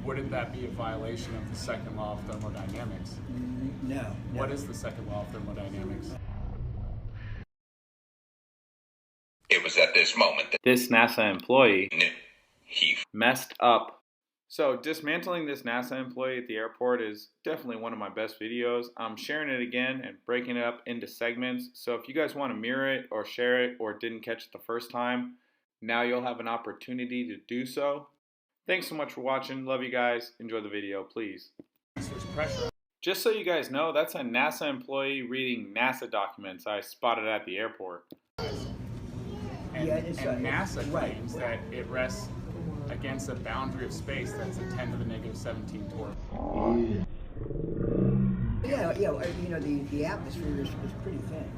Wouldn't that be a violation of the second law of thermodynamics? No. What is the second law of thermodynamics? It was at this moment that This NASA employee knew he messed up. So dismantling this NASA employee at the airport is definitely one of my best videos. I'm sharing it again and breaking it up into segments. So if you guys want to mirror it or share it or didn't catch it the first time, now you'll have an opportunity to do so. Thanks so much for watching. Love you guys. Enjoy the video, please. There's pressure. Just so you guys know, that's a NASA employee reading NASA documents I spotted at the airport. And, Yeah, and NASA right. claims that it rests against a boundary of space that's a 10 to the negative 17 torque. Yeah, you know, the atmosphere is pretty thin.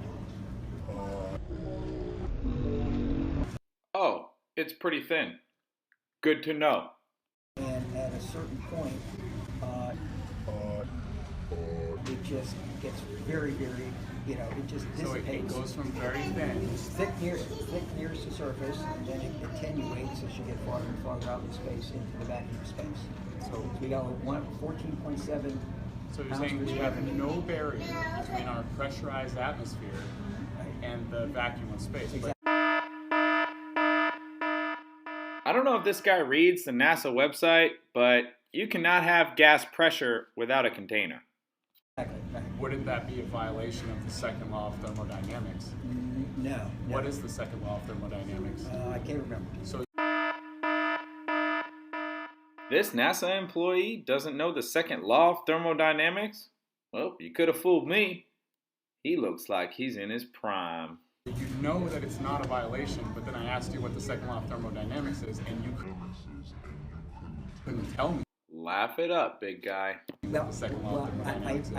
Oh, it's pretty thin. Good to know. And at a certain point, it just gets very, very, you know, it just So it dissipates. goes from very thin. It's thick nearest the surface, and then it attenuates as you get farther and farther out in space into the vacuum space. So we got 14.7. So you're saying we have no barrier between our pressurized atmosphere and the vacuum of space. But I don't know if this guy reads the NASA website, but you cannot have gas pressure without a container. Exactly. Right. wouldn't that be a violation of the second law of thermodynamics? No. What is the second law of thermodynamics? I can't remember. So This NASA employee doesn't know the second law of thermodynamics? Well, you could have fooled me. He looks like he's in his prime. you know that it's not a violation, but then I asked you what the second law of thermodynamics is, and you couldn't tell me. Laugh it up, big guy. Well, The second law of thermodynamics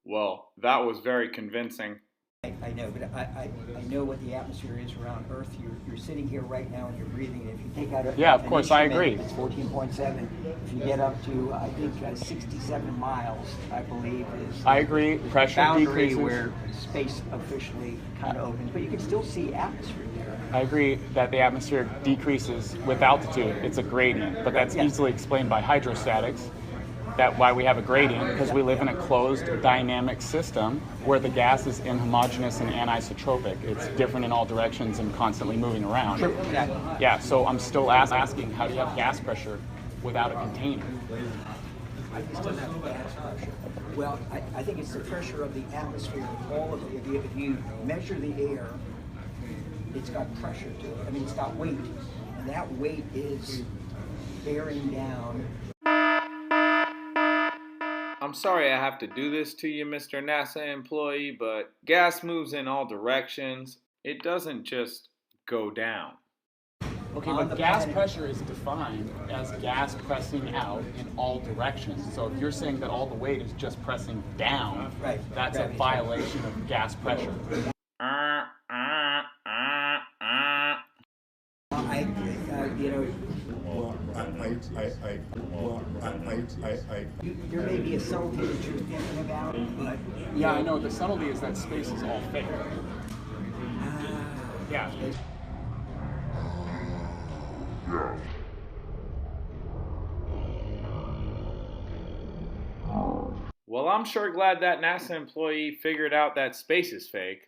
Well, that was very convincing. I know, but I know what the atmosphere is around Earth. You're sitting here right now and you're breathing. And if you take out Yeah, of an course, I instrument, agree. It's 14.7. If you get up to, I think, 67 miles, I believe, is I agree. the Pressure boundary decreases. where space officially kind of opens. But you can still see atmosphere there. I agree that the atmosphere decreases with altitude. It's a gradient, but that's Yeah. easily explained by hydrostatics. That's why we have a gradient, because we live in a closed dynamic system where the gas is inhomogeneous and anisotropic. It's different in all directions and constantly moving around. Sure, exactly. Yeah, so I'm still asking, how do you have gas pressure without a container? I still have gas pressure. Well, I think it's the pressure of the atmosphere. All of it. If you measure the air, it's got pressure to it. I mean, it's got weight, and that weight is bearing down. I'm sorry I have to do this to you, Mr. NASA employee, but gas moves in all directions. It doesn't just go down. Okay, On but the gas planet. pressure is defined as gas pressing out in all directions. So if you're saying that all the weight is just pressing down, Right. that's a Gravity. violation of gas pressure. You know, there may be a subtlety that you're thinking about, but Yeah, I know. The subtlety is that space is all fake. Yeah. Well, I'm sure glad that NASA employee figured out that space is fake.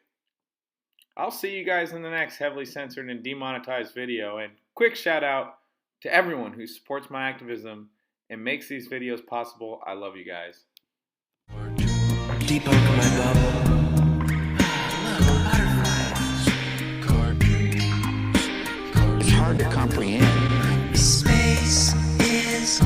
I'll see you guys in the next heavily censored and demonetized video, and quick shout out to everyone who supports my activism and makes these videos possible. I love you guys. Deep over my bubble. It's hard to comprehend. Space is